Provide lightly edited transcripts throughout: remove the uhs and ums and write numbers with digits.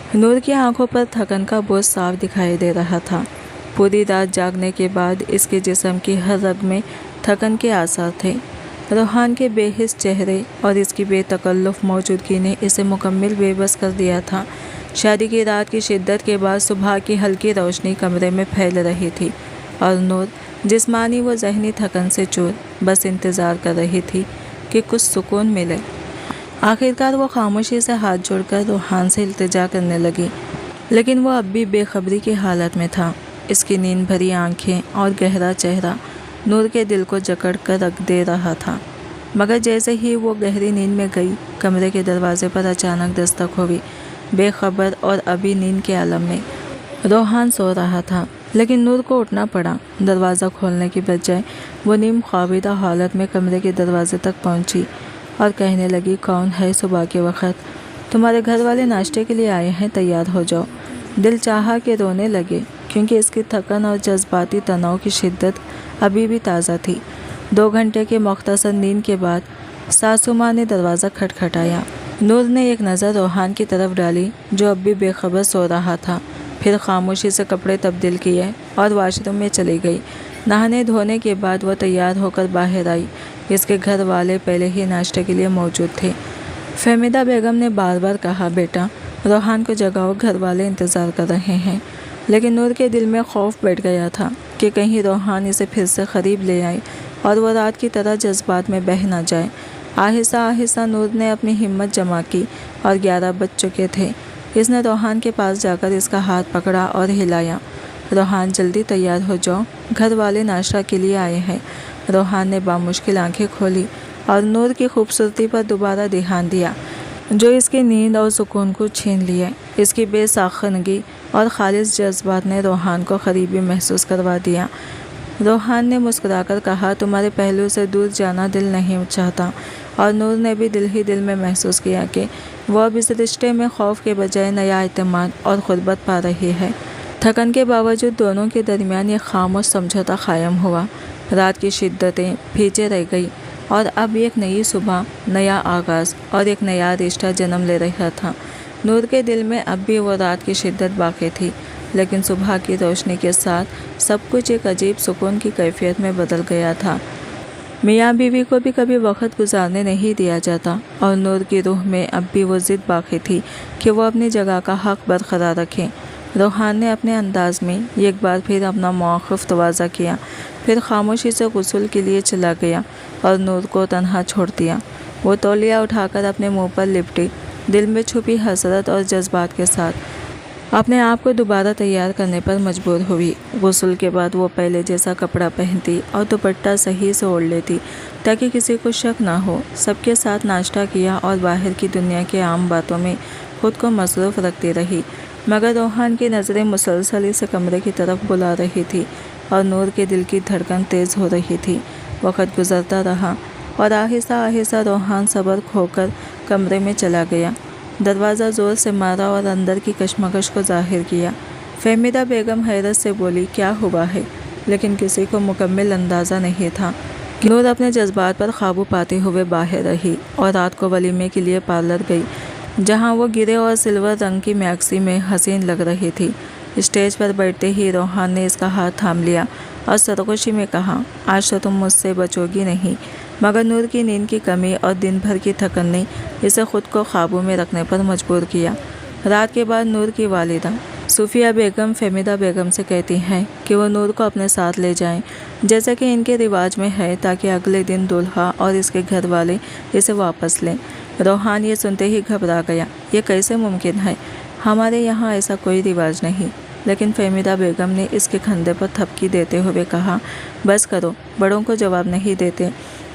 नूर की आंखों पर थकन का बोझ साफ दिखाई दे रहा था। पूरी रात जागने के बाद इसके जिस्म की हर रग में थकन के आसार थे। रोहान के बेहिस चेहरे और इसकी बेतकल्लुफ़ मौजूदगी ने इसे मुकम्मल बेबस कर दिया था। शादी की रात की शिद्दत के बाद सुबह की हल्की रोशनी कमरे में फैल रही थी और नूर जिस्मानी व ज़हनी थकन से चूर बस इंतज़ार कर रही थी कि कुछ सुकून मिले। आखिरकार वो खामोशी से हाथ जोड़कर रोहान से इल्तिजा करने लगी, लेकिन वो अब भी बेखबरी की हालत में था। इसकी नींद भरी आंखें और गहरा चेहरा नूर के दिल को जकड़ कर रख दे रहा था। मगर जैसे ही वो गहरी नींद में गई, कमरे के दरवाजे पर अचानक दस्तक हुई। बेखबर और अभी नींद के आलम में रोहान सो रहा था, लेकिन नूर को उठना पड़ा। दरवाज़ा खोलने की बजाय वो नीम ख्वाबिदा हालत में कमरे के दरवाजे तक पहुंची और कहने लगी, कौन है सुबह के वक्त? तुम्हारे घर वाले नाश्ते के लिए आए हैं, तैयार हो जाओ। दिल चाहा कि रोने लगे, क्योंकि इसकी थकन और जज्बाती तनाव की शिद्दत अभी भी ताज़ा थी। 2 घंटे के मुख्तसर नींद के बाद सासू माँ ने दरवाज़ा खटखटाया। नूर ने एक नज़र रोहान की तरफ डाली, जो अब भी बेखबर सो रहा था। फिर खामोशी से कपड़े तब्दील किए और वाशरूम में चली गई। नहाने धोने के बाद वह तैयार होकर बाहर आई। इसके घर वाले पहले ही नाश्ते के लिए मौजूद थे। फहमीदा बेगम ने बार बार कहा, बेटा रोहान को जगाओ, घर वाले इंतज़ार कर रहे हैं। लेकिन नूर के दिल में खौफ बैठ गया था कि कहीं रोहान इसे फिर से करीब ले आए और वह रात की तरह जज्बात में बह ना जाए। आहिस्ता आहिस्ता नूर ने अपनी हिम्मत जमा की और 11 बज चुके थे। इसने रोहान के पास जाकर इसका हाथ पकड़ा और हिलाया। रोहान, जल्दी तैयार हो जाओ, घर वाले नाश्ता के लिए आए हैं। रोहान ने बामुश्किल आंखें खोली और नूर की खूबसूरती पर दोबारा ध्यान दिया, जो इसकी नींद और सुकून को छीन लिए। इसकी बेसाख्तगी और खालिस जज्बात ने रोहान को करीबी महसूस करवा दिया। रोहान ने मुस्कुराकर कहा, तुम्हारे पहलू से दूर जाना दिल नहीं चाहता। और नूर ने भी दिल ही दिल में महसूस किया कि वह अब इस रिश्ते में खौफ के बजाय नया एतमाद और खुरबत पा रही है। थकन के बावजूद दोनों के दरमियान एक खामोश समझौता कायम हुआ। रात की शिद्दतें पीछे रह गई और अब एक नई सुबह, नया आगाज़ और एक नया रिश्ता जन्म ले रहा था। नूर के दिल में अब भी वो रात की शिद्दत बाकी थी, लेकिन सुबह की रोशनी के साथ सब कुछ एक अजीब सुकून की कैफियत में बदल गया था। मियाँ बीवी को भी कभी वक्त गुजारने नहीं दिया जाता और नूर की रूह में अब भी वो ज़िद बाकी थी कि वो अपनी जगह का हक बरकरार रखें। रोहान ने अपने अंदाज में एक बार फिर अपना मौक़िफ़ तवाज़ा किया, फिर खामोशी से गुस्ल के लिए चला गया और नूर को तन्हा छोड़ दिया। वो तौलिया उठाकर अपने मुंह पर लिपटी, दिल में छुपी हसरत और जज्बात के साथ अपने आप को दोबारा तैयार करने पर मजबूर हुई। गुस्ल के बाद वो पहले जैसा कपड़ा पहनती और दुपट्टा सही से ओढ़ लेती ताकि किसी को शक ना हो। सबके साथ नाश्ता किया और बाहर की दुनिया के आम बातों में खुद को मसरूफ़ रखती रही, मगर रोहान की नज़रें मुसलसल इस कमरे की तरफ बुला रही थी और नूर के दिल की धड़कन तेज़ हो रही थी। वक्त गुजरता रहा और आहिस्ता आहिस्ता रोहान सब्र खोकर कमरे में चला गया। दरवाज़ा ज़ोर से मारा और अंदर की कशमकश को ज़ाहिर किया। फहमीदा बेगम हैरत से बोली, क्या हुआ है? लेकिन किसी को मुकम्मल अंदाज़ा नहीं था। नूर अपने जज्बात पर काबू पाते हुए बाहर रही और रात को वलीमे के लिए पार्लर गई, जहां वो गिरे और सिल्वर रंग की मैक्सी में हसीन लग रही थी। स्टेज पर बैठते ही रोहान ने इसका हाथ थाम लिया और सरगोशी में कहा, आज तो तुम मुझसे बचोगी नहीं। मगर नूर की नींद की कमी और दिन भर की थकन ने इसे खुद को काबू में रखने पर मजबूर किया। रात के बाद नूर की वालिदा सूफिया बेगम फहमीदा बेगम से कहती हैं कि वो नूर को अपने साथ ले जाएं, जैसा कि इनके रिवाज में है, ताकि अगले दिन दूल्हा और इसके घर वाले इसे वापस लें। रोहान ये सुनते ही घबरा गया। ये कैसे मुमकिन है? हमारे यहाँ ऐसा कोई रिवाज नहीं। लेकिन फहमीदा बेगम ने इसके कंधे पर थपकी देते हुए कहा, बस करो, बड़ों को जवाब नहीं देते।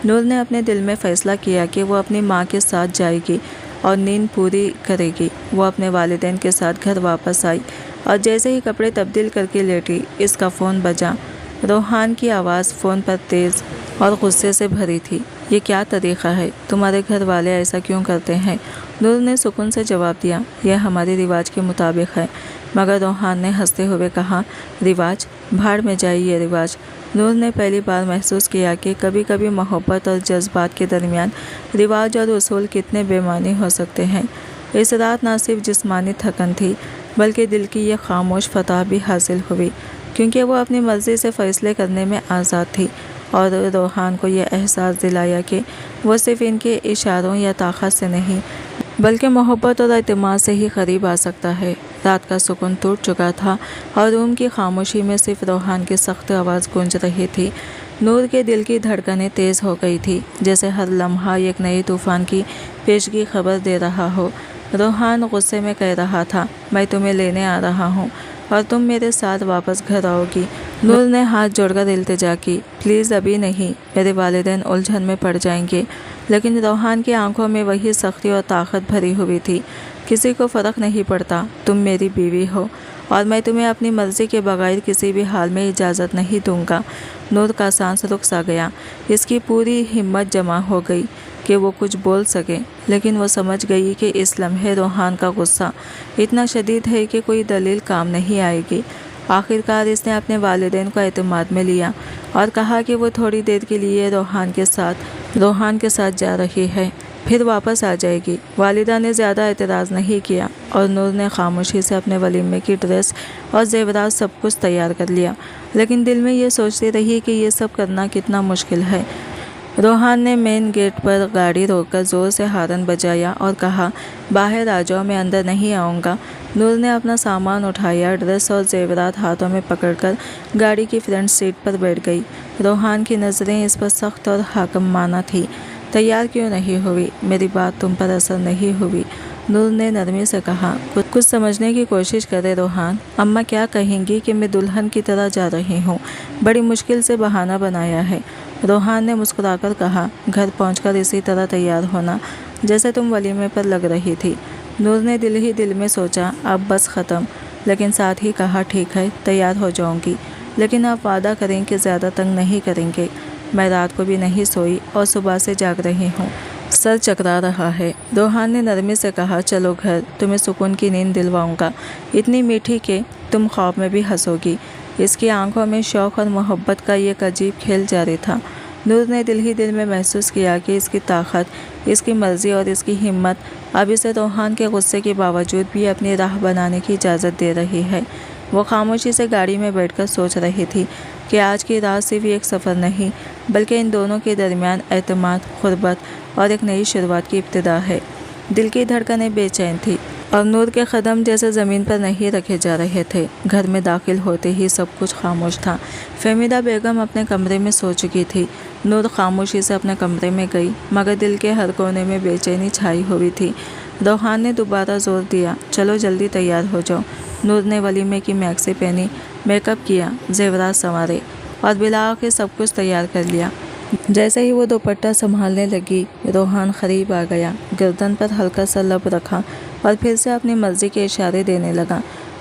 नूर ने अपने दिल में फ़ैसला किया कि वो अपनी माँ के साथ जाएगी और नींद पूरी करेगी। वो अपने वालिदैन के साथ घर वापस आई और जैसे ही कपड़े तब्दील करके लेटी, इसका फ़ोन बजा। रोहान की आवाज़ फ़ोन पर तेज़ और गुस्से से भरी थी। ये क्या तरीक़ा है? तुम्हारे घर वाले ऐसा क्यों करते हैं? नूर ने सुकून से जवाब दिया, यह हमारे रिवाज के मुताबिक है। मगर रोहान ने हंसते हुए कहा, रिवाज? भाड़ में जाए ये रिवाज। नूर ने पहली बार महसूस किया कि कभी कभी मोहब्बत और जज्बात के दरमियान रिवाज और उसूल कितने बेमानी हो सकते हैं। اس رات نہ صرف جسمانی تھکن تھی بلکہ دل کی یہ خاموش فتح بھی حاصل ہوئی، کیونکہ وہ اپنی مرضی سے فیصلے کرنے میں آزاد تھی، اور روحان کو یہ احساس دلایا کہ وہ صرف ان کے اشاروں یا طاقت سے نہیں بلکہ محبت اور اعتماد سے ہی قریب آ سکتا ہے۔ رات کا سکون ٹوٹ چکا تھا اور روم کی خاموشی میں صرف روحان کی سخت آواز گونج رہی تھی۔ نور کے دل کی دھڑکنیں تیز ہو گئی تھی، جیسے ہر لمحہ ایک نئی طوفان کی پیشگی خبر دے رہا ہو۔ روحان غصے میں کہہ رہا تھا، میں تمہیں لینے آ رہا ہوں اور تم میرے ساتھ واپس گھر آؤ گی۔ نور نے ہاتھ جوڑ کر التجا کی، پلیز ابھی نہیں، میرے والدین الجھن میں پڑ جائیں گے۔ لیکن روحان کی آنکھوں میں وہی سختی اور طاقت بھری ہوئی تھی۔ کسی کو فرق نہیں پڑتا، تم میری بیوی ہو اور میں تمہیں اپنی مرضی کے بغیر کسی بھی حال میں اجازت نہیں دوں گا۔ نور کا سانس رک سا گیا، اس کی پوری ہمت جمع ہو گئی کہ وہ کچھ بول سکے، لیکن وہ سمجھ گئی کہ اس لمحے روحان کا غصہ اتنا شدید ہے کہ کوئی دلیل کام نہیں آئے گی۔ آخر کار اس نے اپنے والدین کو اعتماد میں لیا اور کہا کہ وہ تھوڑی دیر کے لیے روحان کے ساتھ جا رہی ہے، پھر واپس آ جائے گی۔ والدہ نے زیادہ اعتراض نہیں کیا اور نور نے خاموشی سے اپنے ولیمے کی ڈریس اور زیورات سب کچھ تیار کر لیا، لیکن دل میں یہ سوچتی رہی کہ یہ سب کرنا کتنا مشکل ہے۔ روحان نے مین گیٹ پر گاڑی روک کر زور سے ہارن بجایا اور کہا، باہر آ جاؤ، میں اندر نہیں آؤں گا۔ نور نے اپنا سامان اٹھایا، ڈریس اور زیورات ہاتھوں میں پکڑ کر گاڑی کی فرنٹ سیٹ پر بیٹھ گئی۔ روحان کی نظریں اس پر سخت اور حاکمانہ تھیں۔ تیار کیوں نہیں ہوئی؟ میری بات تم پر اثر نہیں ہوئی؟ نور نے نرمی سے کہا، کچھ سمجھنے کی کوشش کرے روحان، اماں کیا کہیں گی کہ میں دلہن کی طرح جا رہی ہوں، بڑی مشکل سے بہانہ بنایا ہے۔ روحان نے مسکرا کر کہا، گھر پہنچ کر اسی طرح تیار ہونا جیسے تم ولیمے پر لگ رہی تھی۔ نور نے دل ہی دل میں سوچا، اب بس ختم، لیکن ساتھ ہی کہا، ٹھیک ہے، تیار ہو جاؤں گی، لیکن آپ وعدہ کریں کہ زیادہ تنگ نہیں کریں گے۔ میں رات کو بھی نہیں سوئی اور صبح سے جاگ رہی ہوں، سر چکرا رہا ہے۔ روحان نے نرمی سے کہا، چلو گھر، تمہیں سکون کی نیند دلواؤں گا، اتنی میٹھی کہ تم خواب میں بھی ہنسو گی۔ اس کی آنکھوں میں شوق اور محبت کا ایک عجیب کھیل جاری تھا۔ نور نے دل ہی دل میں محسوس کیا کہ اس کی طاقت، اس کی مرضی اور اس کی ہمت اب اسے روحان کے غصے کے باوجود بھی اپنی راہ بنانے کی اجازت دے رہی ہے۔ وہ خاموشی سے گاڑی میں بیٹھ کر سوچ رہی تھی کہ آج کی رات صرف ایک سفر نہیں بلکہ ان دونوں کے درمیان اعتماد، قربت اور ایک نئی شروعات کی ابتدا ہے۔ دل کی دھڑکنیں بے چین تھی اور نور کے قدم جیسے زمین پر نہیں رکھے جا رہے تھے۔ گھر میں داخل ہوتے ہی سب کچھ خاموش تھا۔ فہمیدہ بیگم اپنے کمرے میں سو چکی تھی۔ نور خاموشی سے اپنے کمرے میں گئی، مگر دل کے ہر کونے میں بے چینی چھائی ہوئی تھی۔ روحان نے دوبارہ زور دیا، چلو جلدی تیار ہو جاؤ۔ نور نے ولیمے کی میکسی پہنی، میک اپ کیا، زیورات سنوارے اور بالآخر سب کچھ تیار کر لیا۔ جیسے ہی وہ دوپٹہ سنبھالنے لگی، روحان قریب آ گیا، گردن پر ہلکا سا لب رکھا اور پھر سے اپنی مرضی کے اشارے دینے لگا۔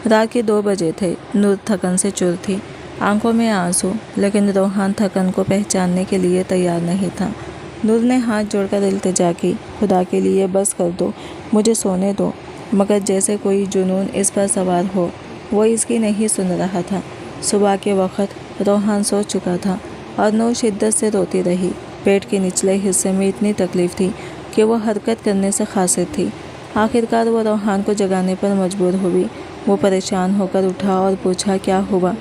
رات کے 2 بجے تھے۔ نور تھکن سے چور تھی، آنکھوں میں آنسو، لیکن روحان تھکن کو پہچاننے کے لیے تیار نہیں تھا۔ نور نے ہاتھ جوڑ کر التجا کی، خدا کے لیے بس کر دو، مجھے سونے دو، مگر جیسے کوئی جنون اس پر سوار ہو، وہ اس کی نہیں سن رہا تھا۔ صبح کے وقت روحان سو چکا تھا اور نور شدت سے روتی رہی۔ پیٹ کے نچلے حصے میں اتنی تکلیف تھی کہ وہ حرکت کرنے سے قاصر تھی۔ آخر کار وہ روحان کو جگانے پر مجبور ہوئی۔ وہ پریشان ہو کر اٹھا اور پوچھا، کیا ہوا؟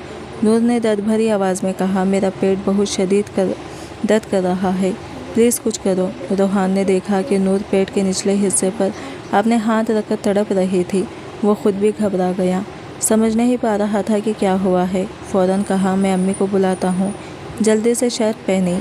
نور نے درد بھری آواز میں کہا، میرا پیٹ بہت شدید درد کر رہا ہے، پلیز کچھ کرو۔ روحان نے دیکھا کہ نور پیٹ کے نچلے حصے پر اپنے ہاتھ رکھ کر تڑپ رہی تھی۔ وہ خود بھی گھبرا گیا، سمجھ نہیں پا رہا تھا کہ کیا ہوا ہے۔ فوراً کہا، میں امی کو بلاتا ہوں۔ جلدی سے شرٹ پہنی،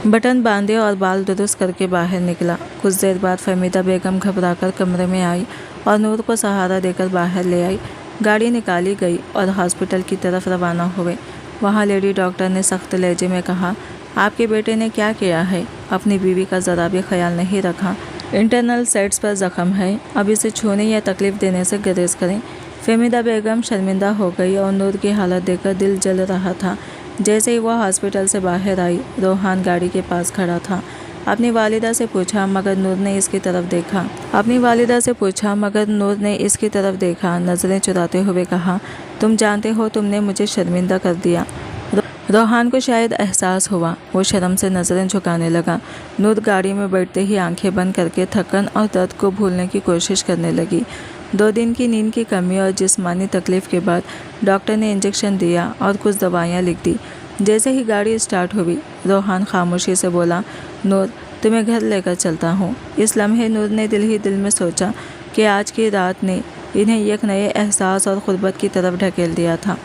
بٹن باندھے اور بال درست کر کے باہر نکلا۔ کچھ دیر بعد فہمیدہ بیگم گھبرا کر کمرے میں آئی اور نور کو سہارا دے کر باہر لے آئی۔ گاڑی نکالی گئی اور ہاسپٹل کی طرف روانہ ہوئے۔ وہاں لیڈی ڈاکٹر نے سخت لہجے میں کہا، آپ کے بیٹے نے کیا کیا ہے؟ اپنی بیوی کا ذرا بھی خیال نہیں رکھا، انٹرنل سیٹس پر زخم ہے، اب اسے چھونے یا تکلیف دینے سے گریز کریں۔ فہمیدہ بیگم شرمندہ ہو گئی اور نور کی حالت دیکھ کر دل جل رہا تھا۔ جیسے ہی وہ ہاسپٹل سے باہر آئی، روحان گاڑی کے پاس کھڑا تھا۔ اپنی والدہ سے پوچھا مگر نور نے اس کی طرف دیکھا، نظریں چراتے ہوئے کہا، تم جانتے ہو تم نے مجھے شرمندہ کر دیا۔ रोहान को शायद एहसास हुआ। वो शर्म से नज़रें झुकाने लगा। नूर गाड़ी में बैठते ही आंखें बंद करके थकन और दर्द को भूलने की कोशिश करने लगी। 2 दिन की नींद की कमी और जिस्मानी तकलीफ़ के बाद डॉक्टर ने इंजेक्शन दिया और कुछ दवाइयाँ लिख दी। जैसे ही गाड़ी स्टार्ट हुई, रोहान खामोशी से बोला, नूर, तुम्हें घर लेकर चलता हूँ। इस लम्हे नूर ने दिल ही दिल में सोचा कि आज की रात ने इन्हें एक नए एहसास और ग़ुर्बत की तरफ ढकेल दिया था,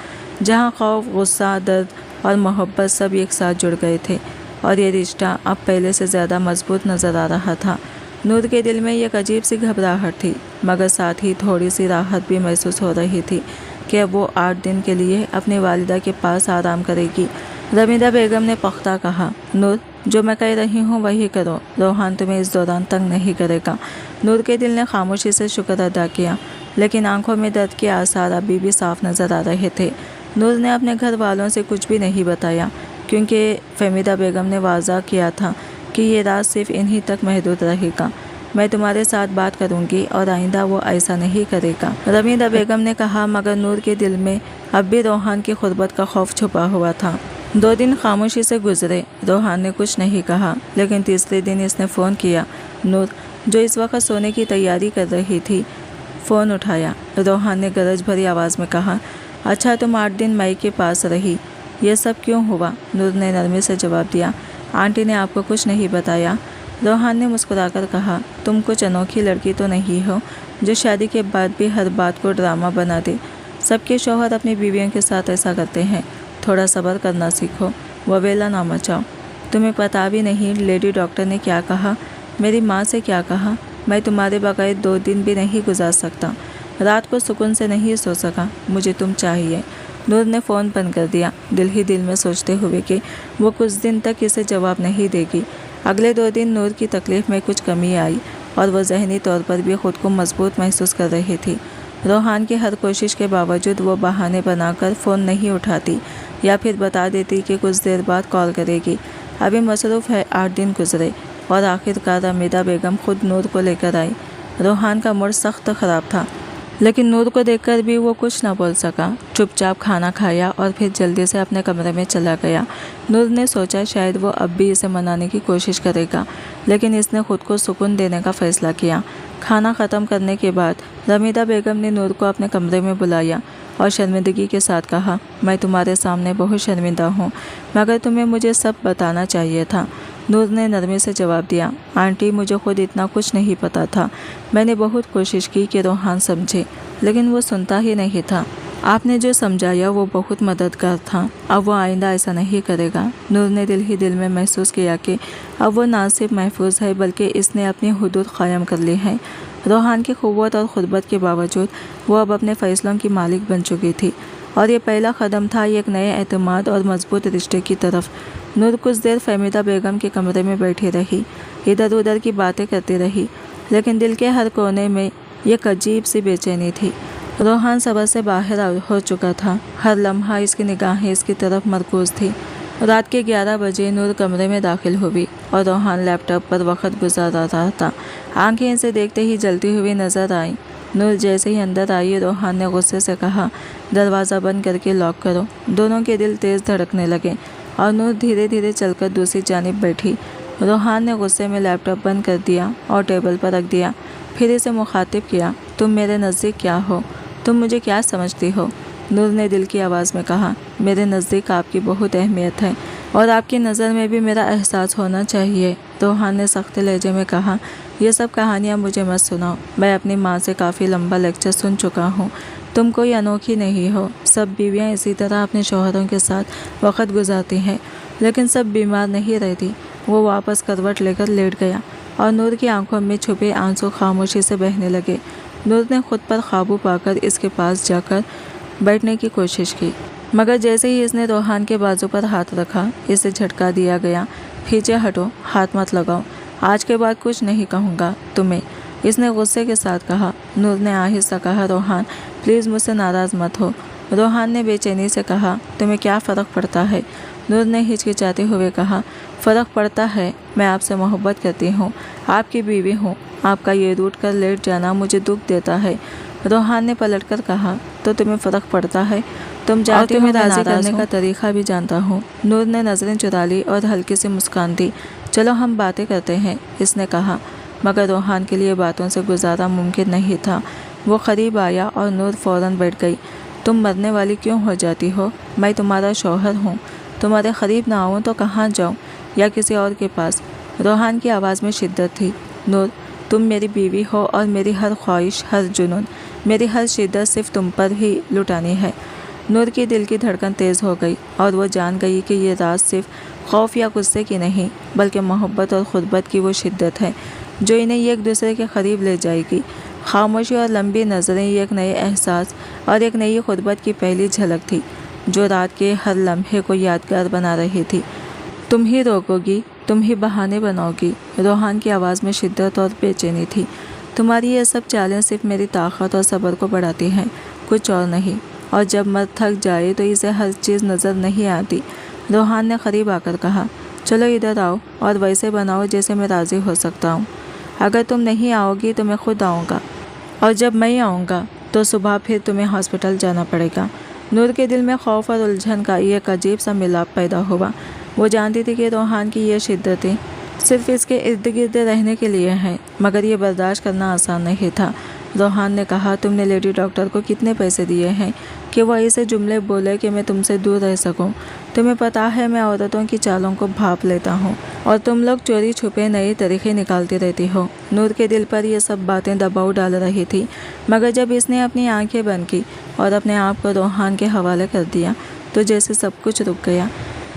जहाँ खौफ, गुस्सा, दर्द और मोहब्बत सब एक साथ जुड़ गए थे और ये रिश्ता अब पहले से ज़्यादा मजबूत नज़र आ रहा था। नूर के दिल में एक अजीब सी घबराहट थी, मगर साथ ही थोड़ी सी राहत भी महसूस हो रही थी कि अब वो 8 दिन के लिए अपनी वालिदा के पास आराम करेगी। रमीदा बेगम ने पुख्ता कहा, नूर, जो मैं कह रही हूँ वही करो। रोहान तुम्हें इस दौरान तंग नहीं करेगा। नूर के दिल ने खामोशी से शुक्र अदा किया, लेकिन आंखों में दर्द के आसार अभी भी साफ नज़र आ रहे थे। नूर ने अपने घर वालों से कुछ भी नहीं बताया, क्योंकि फहमीदा बेगम ने वाज़ा किया था कि ये राज सिर्फ इन्हीं तक महदूद रहेगा। मैं तुम्हारे साथ बात करूंगी और आइंदा वो ऐसा नहीं करेगा, रमीदा बेगम ने कहा। मगर नूर के दिल में अब भी रोहान की ग़ुर्बत का खौफ छुपा हुआ था। 2 दिन खामोशी से गुजरे। रोहान ने कुछ नहीं कहा, लेकिन तीसरे दिन इसने फ़ोन किया। नूर, जो इस वक्त सोने की तैयारी कर रही थी, फ़ोन उठाया। रोहान ने गरज भरी आवाज़ में कहा, अच्छा, तुम 8 दिन माई के पास रही, ये सब क्यों हुआ? नूर ने नरमी से जवाब दिया, आंटी ने आपको कुछ नहीं बताया? रोहान ने मुस्कुराकर कहा, तुम कुछ अनोखी लड़की तो नहीं हो जो शादी के बाद भी हर बात को ड्रामा बना दे। सबके शौहर अपनी बीवियों के साथ ऐसा करते हैं। थोड़ा सब्र करना सीखो, ववेला ना मचाओ। तुम्हें पता भी नहीं लेडी डॉक्टर ने क्या कहा, मेरी माँ से क्या कहा। मैं तुम्हारे बगैर 2 दिन भी नहीं गुजार सकता। रात को सुकून से नहीं सो सका। मुझे तुम चाहिए। नूर ने फ़ोन बंद कर दिया, दिल ही दिल में सोचते हुए कि वो कुछ दिन तक इसे जवाब नहीं देगी। अगले 2 दिन नूर की तकलीफ़ में कुछ कमी आई और वह ज़हनी तौर पर भी ख़ुद को मजबूत महसूस कर रही थी। रोहान की हर कोशिश के बावजूद वो बहाने बनाकर फ़ोन नहीं उठाती या फिर बता देती कि कुछ देर बाद कॉल करेगी। अभी मसरूफ़ है। 8 दिन गुजरे और आखिरकार रमीदा बेगम खुद नूर को लेकर आई। रोहान का मूड सख्त ख़राब था, लेकिन नूर को देखकर भी वो कुछ न बोल सका। चुपचाप खाना खाया और फिर जल्दी से अपने कमरे में चला गया। नूर ने सोचा शायद वो अब भी इसे मनाने की कोशिश करेगा, लेकिन इसने खुद को सुकून देने का फ़ैसला किया। खाना ख़त्म करने के बाद रमीदा बेगम ने नूर को अपने कमरे में बुलाया और शर्मिंदगी के साथ कहा, मैं तुम्हारे सामने बहुत शर्मिंदा हूँ, मगर तुम्हें मुझे सब बताना चाहिए था। नूर ने नरमी से जवाब दिया, आंटी, मुझे खुद इतना कुछ नहीं पता था। मैंने बहुत कोशिश की कि रोहान समझे, लेकिन वो सुनता ही नहीं था। आपने जो समझाया वो बहुत मददगार था। अब वो आइंदा ऐसा नहीं करेगा। नूर ने दिल ही दिल में महसूस किया कि अब वो ना सिर्फ महफूज है, बल्कि इसने अपनी हुदूद क़ायम कर ली है। रोहान की क़ुव्वत और ख़ुर्बत के बावजूद वो अब अपने फ़ैसलों की मालिक बन चुकी थी और ये पहला कदम था एक नए एतमाद और मजबूत रिश्ते की तरफ। नूर कुछ देर फहमीदा बेगम के कमरे में बैठी रही, इधर उधर की बातें करती रही, लेकिन दिल के हर कोने में एक अजीब सी बेचैनी थी। रोहान सब्र से बाहर हो चुका था। हर लम्हा इसकी निगाहें इसकी तरफ मरकूज़ थी। रात के 11 बजे नूर कमरे में दाखिल हुई और रोहान लैपटॉप पर वक्त गुजार रहा था। आंखें इसे देखते ही जलती हुई नज़र आई। नूर जैसे ही अंदर आई, रोहान ने गुस्से से कहा, दरवाज़ा बंद करके लॉक करो। दोनों के दिल तेज़ धड़कने लगे और नूर धीरे धीरे चलकर दूसरी जानिब बैठी। रोहान ने गुस्से में लैपटॉप बंद कर दिया और टेबल पर रख दिया। फिर इसे मुखातिब किया, तुम मेरे नज़दीक क्या हो? तुम मुझे क्या समझती हो? नूर ने दिल की आवाज़ में कहा, मेरे नज़दीक आपकी बहुत अहमियत है और आपकी नज़र में भी मेरा एहसास होना चाहिए। रोहान ने सख्त लहजे में कहा, ये सब कहानियाँ मुझे मत सुनाओ। मैं अपनी माँ से काफ़ी लंबा लेक्चर सुन चुका हूँ। तुम कोई अनोखी नहीं हो। सब बीवियाँ इसी तरह अपने शौहरों के साथ वक्त गुजारती हैं, लेकिन सब बीमार नहीं रहती। वो वापस करवट लेकर लेट गया और नूर की आंखों में छुपे आंसू खामोशी से बहने लगे। नूर ने खुद पर काबू पाकर इसके पास जाकर बैठने की कोशिश की, मगर जैसे ही इसने रोहान के बाजू पर हाथ रखा, इसे झटका दिया गया। पीछे हटो, हाथ मत लगाओ। आज के बाद कुछ नहीं कहूँगा तुम्हें, इसने गुस्से के साथ कहा। नूर ने आहिस्ता कहा, रोहान प्लीज़ मुझसे नाराज़ मत हो। रोहान ने बेचैनी से कहा, तुम्हें क्या फ़र्क पड़ता है? नूर ने हिचकिचाते हुए कहा, फ़र्क पड़ता है, मैं आपसे मोहब्बत करती हूँ, आपकी बीवी हूँ। आपका ये रूठ कर लेट जाना मुझे दुख देता है। रोहान ने पलट कर कहा, तो तुम्हें फ़र्क पड़ता है? तुम जानती हो मैं राज़ी करने का तरीका भी जानता हूँ। नूर ने नज़रें चुरा ली और हल्की सी मुस्कान दी। चलो हम बातें करते हैं, इसने कहा, मगर रोहान के लिए बातों से गुजारा मुमकिन नहीं था। वो करीब आया और नूर फ़ौरन बैठ गई। तुम मरने वाली क्यों हो जाती हो? मैं तुम्हारा शौहर हूँ, तुम्हारे करीब ना आऊँ तो कहाँ जाऊँ, या किसी और के पास? रोहान की आवाज़ में शिद्दत थी। नूर, तुम मेरी बीवी हो और मेरी हर ख्वाहिश, हर जुनून, मेरी हर शिद्दत सिर्फ तुम पर ही लुटानी है। नूर की दिल की धड़कन तेज़ हो गई और वो जान गई कि ये राज सिर्फ खौफ या गुस्से की नहीं, बल्कि मोहब्बत और खुर्बत की वो शिद्दत है जो इन्हें एक दूसरे के करीब ले जाएगी। खामोशी और लंबी नज़रें एक नए एहसास और एक नई खुर्बत की पहली झलक थी जो रात के हर लम्हे को यादगार बना रही थी। तुम ही रोकोगी, तुम ही बहाने बनाओगी। रोहान की आवाज़ में शिद्दत और बेचैनी थी। तुम्हारी ये सब चालें सिर्फ मेरी ताकत और सब्र को बढ़ाती हैं, कुछ और नहीं। और जब मर्द थक जाए तो इसे हर चीज़ नज़र नहीं आती। रोहान ने करीब आकर कहा, चलो इधर आओ और वैसे बनाओ जैसे मैं राज़ी हो सकता हूँ। अगर तुम नहीं आओगी तो मैं खुद आऊँगा, और जब मैं आऊँगा तो सुबह फिर तुम्हें हॉस्पिटल जाना पड़ेगा। नूर के दिल में खौफ और उलझन का एक अजीब सा मिलाप पैदा हुआ। वो जानती थी कि रोहान की ये शिद्दतें सिर्फ इसके इर्द गिर्द रहने के लिए हैं, मगर ये बर्दाश्त करना आसान नहीं था। रोहान ने कहा, तुमने लेडी डॉक्टर को कितने पैसे दिए हैं कि वह ऐसे जुमले बोले कि मैं तुमसे दूर रह सकूं? तुम्हें पता है मैं औरतों की चालों को भांप लेता हूं और तुम लोग चोरी छुपे नए तरीके निकालती रहती हो। नूर के दिल पर ये सब बातें दबाव डाल रही थी, मगर जब इसने अपनी आंखें बंद की और अपने आप को रोहान के हवाले कर दिया तो जैसे सब कुछ रुक गया।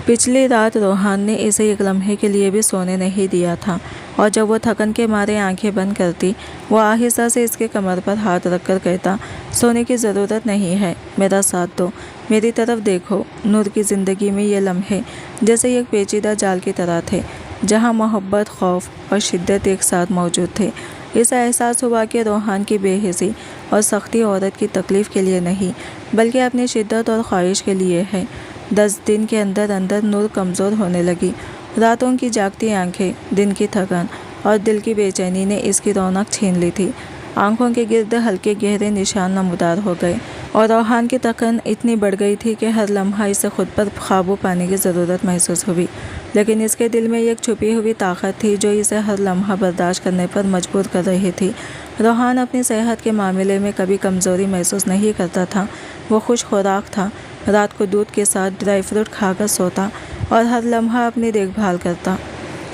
पिछली रात रोहान ने इसे एक लम्हे के लिए भी सोने नहीं दिया था, और जब वो थकन के मारे आंखें बंद करती, वो आहिस्ता से इसके कमर पर हाथ रखकर कहता, सोने की ज़रूरत नहीं है, मेरा साथ दो, मेरी तरफ देखो। नूर की ज़िंदगी में ये लम्हे जैसे एक पेचीदा जाल की तरह थे, जहाँ मोहब्बत, खौफ और शिद्दत एक साथ मौजूद थे। इस एहसास हुआ कि रोहान की बेहिसी और सख्ती औरत की तकलीफ़ के लिए नहीं, बल्कि अपनी शिद्दत और ख्वाहिश के लिए है। 10 दिन के अंदर अंदर नूर कमज़ोर होने लगी। रातों की जागती आंखें, दिन की थकान और दिल की बेचैनी ने इसकी रौनक छीन ली थी। आंखों के गिर्द हल्के गहरे निशान नमूदार हो गए और रोहान की थकान इतनी बढ़ गई थी कि हर लम्हा इसे खुद पर काबू पाने की ज़रूरत महसूस हुई। लेकिन इसके दिल में एक छुपी हुई ताकत थी जो इसे हर लम्हा बर्दाश्त करने पर मजबूर कर रही थी। रोहान अपनी सेहत के मामले में कभी कमज़ोरी महसूस नहीं करता था। वो खुश खुराक था, रात को दूध के साथ ड्राई फ्रूट खाकर सोता और हर लम्हा अपनी देखभाल करता।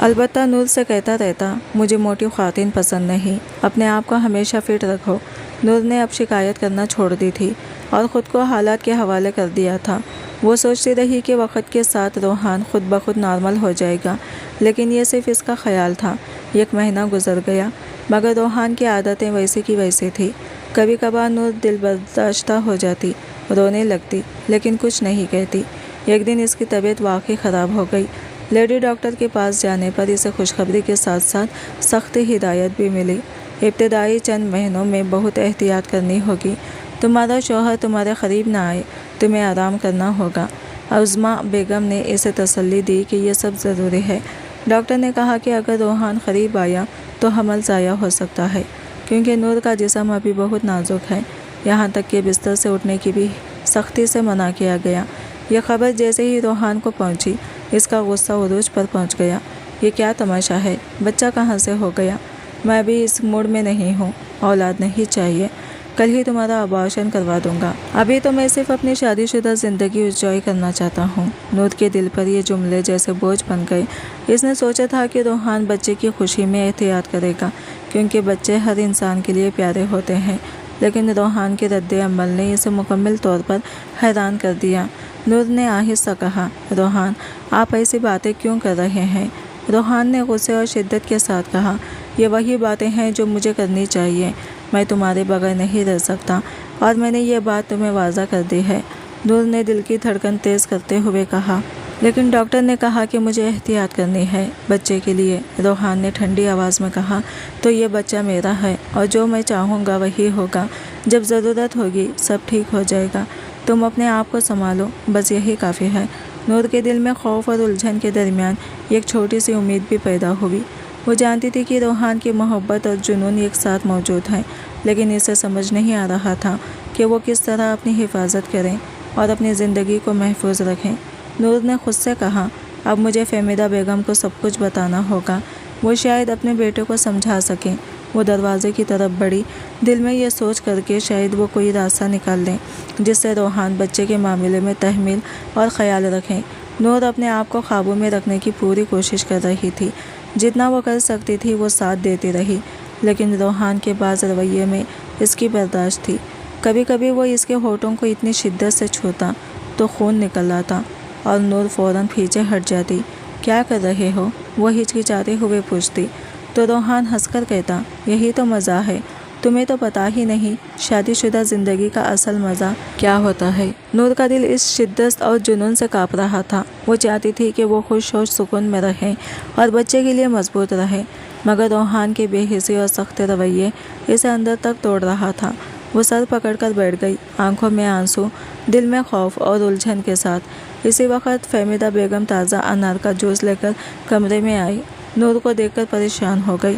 अलबत्ता नूर से कहता रहता, मुझे मोटी ख़वातीन पसंद नहीं, अपने आप को हमेशा फिट रखो। नूर ने अब शिकायत करना छोड़ दी थी और ख़ुद को हालात के हवाले कर दिया था। वो सोचती रही कि वक़्त के साथ रोहान खुद ब खुद नॉर्मल हो जाएगा, लेकिन ये सिर्फ इसका ख्याल था। 1 महीना गुजर गया, मगर रोहान की आदतें वैसी की वैसी थी। कभी कभार नूर दिल बर्दाश्ता हो जाती, रोने लगती, लेकिन कुछ नहीं कहती। एक दिन इसकी तबीयत वाकई ख़राब हो गई। लेडी डॉक्टर के पास जाने पर इसे खुशखबरी के साथ साथ सख्त हिदायत भी मिली। इब्तदाई चंद महीनों में बहुत एहतियात करनी होगी। तुम्हारा शौहर तुम्हारे करीब ना आए, तुम्हें आराम करना होगा। उज़्मा बेगम ने इसे तसल्ली दी कि यह सब ज़रूरी है। डॉक्टर ने कहा कि अगर रोहान करीब आया तो हमल ज़ाया हो सकता है, क्योंकि नूर का जिस्म अभी बहुत नाजुक है। यहाँ तक कि बिस्तर से उठने की भी सख्ती से मना किया गया। यह खबर जैसे ही रोहान को पहुँची, इसका गुस्सा उरूज पर पहुँच गया। ये क्या तमाशा है? बच्चा कहाँ से हो गया? मैं अभी इस मूड में नहीं हूँ, औलाद नहीं चाहिए, कल ही तुम्हारा अबॉर्शन करवा दूंगा। अभी तो मैं सिर्फ अपनी शादीशुदा ज़िंदगी एंजॉय करना चाहता हूँ। नूर के दिल पर ये जुमले जैसे बोझ बन गए। इसने सोचा था कि रोहान बच्चे की खुशी में एहतियात करेगा, क्योंकि बच्चे हर इंसान के लिए प्यारे होते हैं, लेकिन रोहान के रद्द अमल ने इसे मुकम्मल तौर पर हैरान कर दिया। नूर ने आहिस्ता कहा, रोहान आप ऐसी बातें क्यों कर रहे हैं? रोहान ने गुस्से और शिद्दत के साथ कहा, ये वही बातें हैं जो मुझे करनी चाहिए। मैं तुम्हारे बगैर नहीं रह सकता और मैंने ये बात तुम्हें वाज़ा कर दी है। नूर ने दिल की धड़कन तेज़ करते हुए कहा, लेकिन डॉक्टर ने कहा कि मुझे एहतियात करनी है बच्चे के लिए। रोहान ने ठंडी आवाज़ में कहा, तो ये बच्चा मेरा है और जो मैं चाहूँगा वही होगा। जब ज़रूरत होगी सब ठीक हो जाएगा। तुम अपने आप को संभालो, बस यही काफ़ी है। नूर के दिल में खौफ और उलझन के दरमियान एक छोटी सी उम्मीद भी पैदा हुई। وہ جانتی تھی کہ روحان کی محبت اور جنون ایک ساتھ موجود ہیں، لیکن اسے سمجھ نہیں آ رہا تھا کہ وہ کس طرح اپنی حفاظت کریں اور اپنی زندگی کو محفوظ رکھیں۔ نور نے خود سے کہا، اب مجھے فہمیدہ بیگم کو سب کچھ بتانا ہوگا، وہ شاید اپنے بیٹے کو سمجھا سکیں۔ وہ دروازے کی طرف بڑھی، دل میں یہ سوچ کر کے شاید وہ کوئی راستہ نکال دیں جس سے روحان بچے کے معاملے میں تحمل اور خیال رکھیں۔ نور اپنے آپ کو قابو میں رکھنے کی پوری کوشش کر رہی تھی، جتنا وہ کر سکتی تھی وہ ساتھ دیتی رہی، لیکن روحان کے بعض رویے میں اس کی برداشت تھی۔ کبھی کبھی وہ اس کے ہونٹوں کو اتنی شدت سے چھوتا تو خون نکل آتا اور نور فوراً پیچھے ہٹ جاتی۔ کیا کر رہے ہو؟ وہ ہچکچاتے ہوئے پوچھتی تو روحان ہنس کر کہتا، یہی تو مزہ ہے، تمہیں تو پتہ ہی نہیں شادی شدہ زندگی کا اصل مزہ کیا ہوتا ہے۔ نور کا دل اس شدت اور جنون سے کانپ رہا تھا۔ وہ چاہتی تھی کہ وہ خوش و سکون میں رہے اور بچے کے لیے مضبوط رہے، مگر روحان کے بے حسی اور سخت رویے اسے اندر تک توڑ رہا تھا۔ وہ سر پکڑ کر بیٹھ گئی، آنکھوں میں آنسو، دل میں خوف اور الجھن کے ساتھ۔ اسی وقت فہمیدہ بیگم تازہ انار کا جوس لے کر کمرے میں آئی۔ نور کو دیکھ کر پریشان ہو گئی۔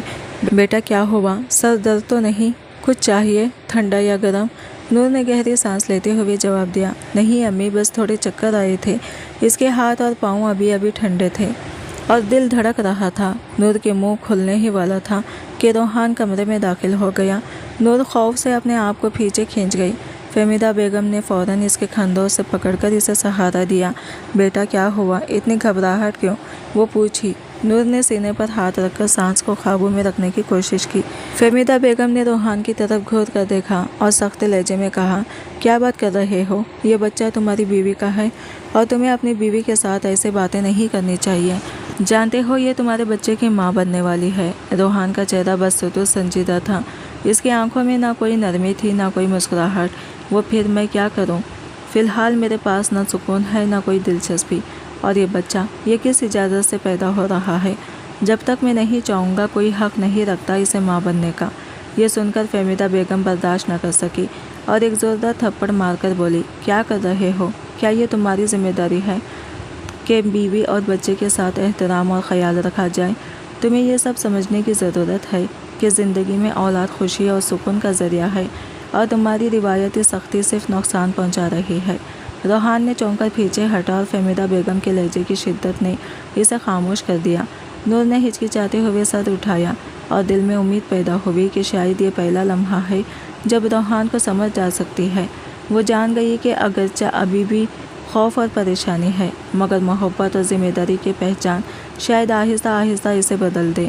بیٹا کیا ہوا؟ سر درد تو نہیں؟ کچھ چاہیے، ٹھنڈا یا گرم؟ نور نے گہری سانس لیتے ہوئے جواب دیا، نہیں امی، بس تھوڑے چکر آئے تھے۔ اس کے ہاتھ اور پاؤں ابھی ابھی ٹھنڈے تھے اور دل دھڑک رہا تھا۔ نور کے منہ کھلنے ہی والا تھا کہ روحان کمرے میں داخل ہو گیا۔ نور خوف سے اپنے آپ کو پیچھے کھینچ گئی۔ فہمیدہ بیگم نے فوراً اس کے کندھوں سے پکڑ کر اسے سہارا دیا۔ بیٹا کیا ہوا؟ اتنی گھبراہٹ کیوں؟ وہ پوچھی۔ نور نے سینے پر ہاتھ رکھ کر سانس کو قابو میں رکھنے کی کوشش کی۔ فہمیدہ بیگم نے روحان کی طرف گھور کر دیکھا اور سخت لہجے میں کہا، کیا بات کر رہے ہو؟ یہ بچہ تمہاری بیوی کا ہے اور تمہیں اپنی بیوی کے ساتھ ایسے باتیں نہیں کرنی چاہیے۔ جانتے ہو یہ تمہارے بچے کی ماں بننے والی ہے۔ روحان کا چہرہ بدستور سنجیدہ تھا، اس کی آنکھوں میں نہ کوئی نرمی تھی نہ کوئی مسکراہٹ۔ وہ پھر میں کیا کروں؟ فی الحال میرے پاس نہ سکون ہے نہ کوئی دلچسپی، اور یہ بچہ یہ کس اجازت سے پیدا ہو رہا ہے؟ جب تک میں نہیں چاہوں گا کوئی حق نہیں رکھتا اسے ماں بننے کا۔ یہ سن کر فہمیدہ بیگم برداشت نہ کر سکی اور ایک زوردار تھپڑ مار کر بولی، کیا کر رہے ہو؟ کیا یہ تمہاری ذمہ داری ہے کہ بیوی اور بچے کے ساتھ احترام اور خیال رکھا جائے؟ تمہیں یہ سب سمجھنے کی ضرورت ہے کہ زندگی میں اولاد خوشی اور سکون کا ذریعہ ہے اور تمہاری روایتی سختی صرف نقصان پہنچا رہی ہے۔ روحان نے چونک کر پیچھے ہٹا اور فہمیدہ بیگم کے لہجے کی شدت نے اسے خاموش کر دیا۔ نور نے ہچکچاتے ہوئے سر اٹھایا اور دل میں امید پیدا ہوئی کہ شاید یہ پہلا لمحہ ہے جب روحان کو سمجھ جا سکتی ہے۔ وہ جان گئی کہ اگرچہ ابھی بھی خوف اور پریشانی ہے، مگر محبت اور ذمہ داری کی پہچان شاید آہستہ آہستہ اسے بدل دے۔